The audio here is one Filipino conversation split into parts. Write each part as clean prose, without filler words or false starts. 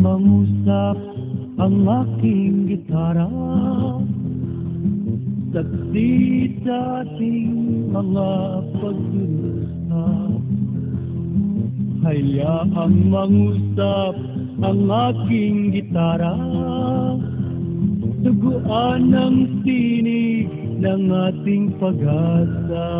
mangusap ang aking gitara, saksi sa ating mga pag-uusap. Hayaang mangusap ang aking gitara, tuguan ng tinig ng ating pag-asa.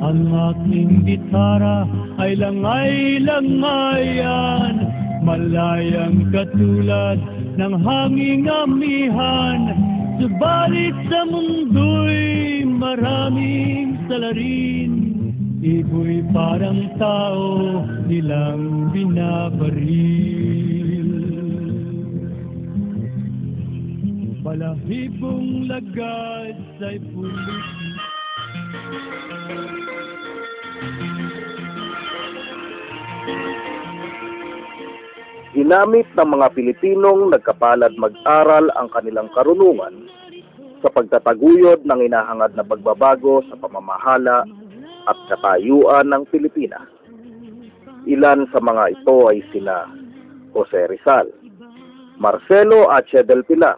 Ang aking gitara ay langay-langayan, malayang katulad ng hanging amihan. Subalit sa mundo'y maraming salarin, ibo'y parang tao nilang binabaril. Balahibong lagad sa'y pulis. Ginamit ng mga Pilipinong nagkapalad mag-aral ang kanilang karunungan sa pagtataguyod ng hinahangad na pagbabago sa pamamahala at katayuan ng Pilipinas. Ilan sa mga ito ay sina Jose Rizal, Marcelo H. del Pilar,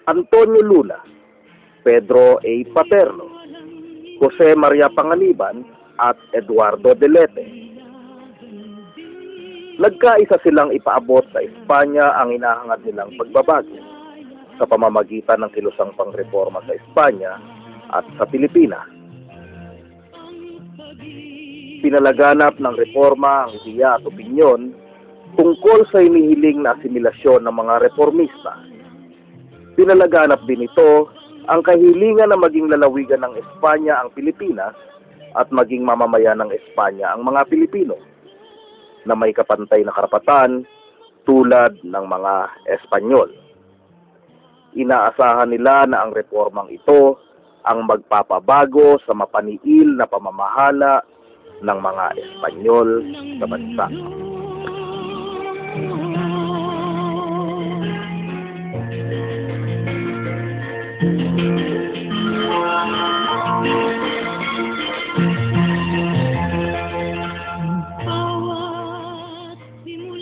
Antonio Luna, Pedro A. Paterno, Jose Maria Panganiban at Eduardo Delete. Nagkaisa silang ipaabot sa Espanya ang hinahangad nilang pagbabago sa pamamagitan ng kilusang pangreforma sa Espanya at sa Pilipinas. Pinalaganap ng reforma ang ideya at opinyon tungkol sa inihiling na asimilasyon ng mga reformista. Pinalaganap din ito ang kahilingan na maging lalawigan ng Espanya ang Pilipinas at maging mamamayan ng Espanya ang mga Pilipino na may kapantay na karapatan tulad ng mga Espanyol. Inaasahan nila na ang reformang ito ang magpapabago sa mapaniil na pamamahala ng mga Espanyol sa bansa.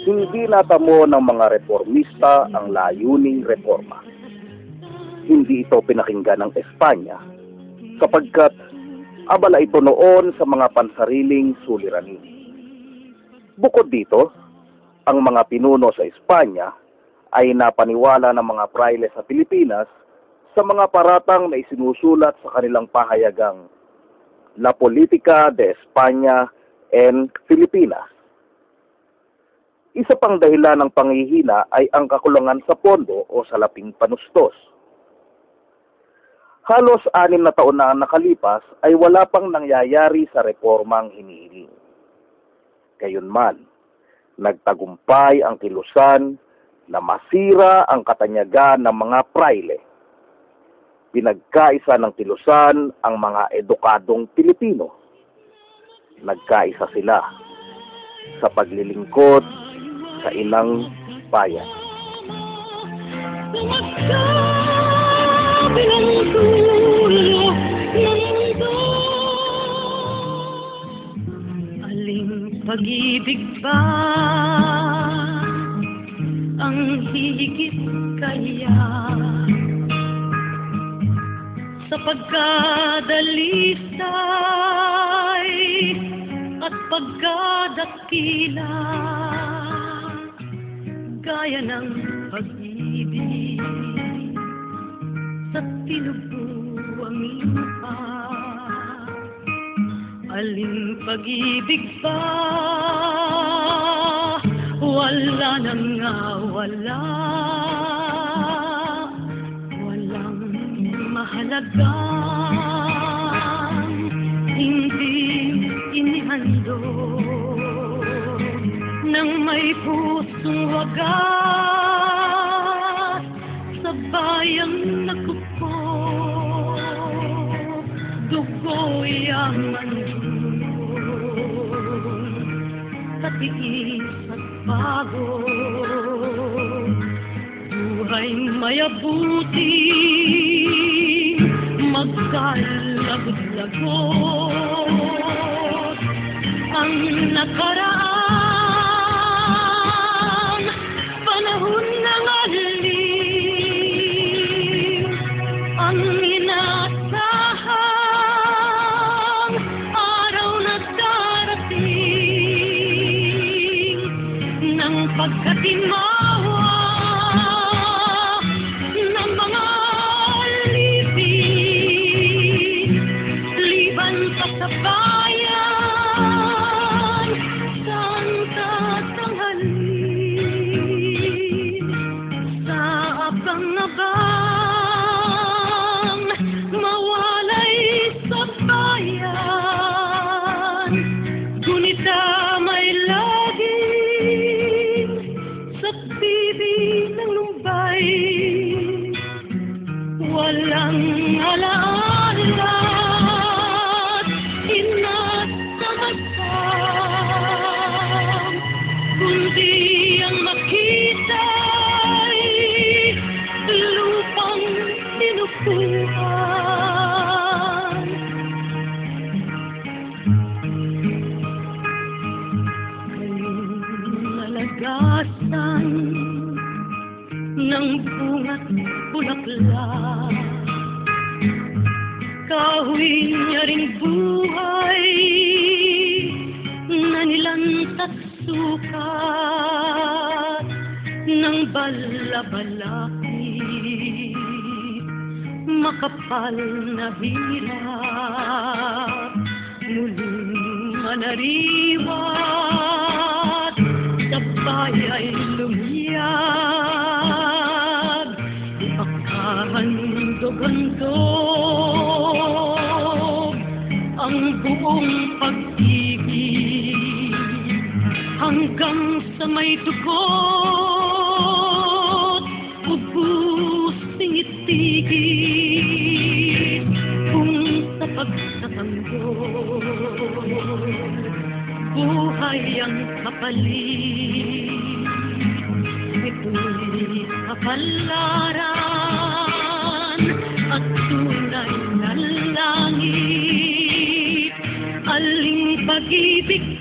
Hindi natamo ng mga reformista ang layuning reforma. Hindi ito pinakinggan ng Espanya sapagkat abala ito noon sa mga pansariling suliranin. Bukod dito, ang mga pinuno sa Espanya ay napaniwala ng mga praile sa Pilipinas sa mga paratang na isinusulat sa kanilang pahayagang La Política de España en Filipinas. Isa pang dahilan ng panghihina ay ang kakulangan sa pondo o salaping panustos. Halos 6 na taon na ang nakalipas ay wala pang nangyayari sa reformang hinihiling. Gayunman, nagtagumpay ang kilusan na masira ang katanyagan ng mga praile. Pinagkaisa ng kilusan ang mga edukadong Pilipino. Nagkaisa sila sa paglilingkod sa ilang bayan. Aling pag-ibig ba ang higit kaya sa pagkadalisay at pagkadakila, gaya ng pag-ibig sa tinubuang lupa. Aling pag-ibig ba wala nang nga wala, walang mahalaga, hindi inihandog ng may pusong wagas sa bayang nakupo, dugo'y yaman sa tiis at pagod, buhay mayabuti, magkalagod-lagot, ang nakaraan, panahon ng alim, ang inasahang araw na darating ng pagkatimawa ng mga libing, liban pa sa bayan, saan tatanghali, sa abang-abang, mawalay sa bayan, gunita may laging sa bibi ng lumbay, walang alaala at inasamasam, kundi ang makita'y lupang tinupuan. Nalagasan ng bunga't bulaklak, kahoy niya ring buhay na nilantat sukat ng balabalakid, makapal na hirap muling manariwat, sabay ay lumiyag, ipakahandog-handog ang buong pag-ibig hanggang sa may dugot, ubusing itigit kung sa pagsatanggol buhay ang kapalit. Ito'y kapalaran at tunay na langit, aling pag-ibig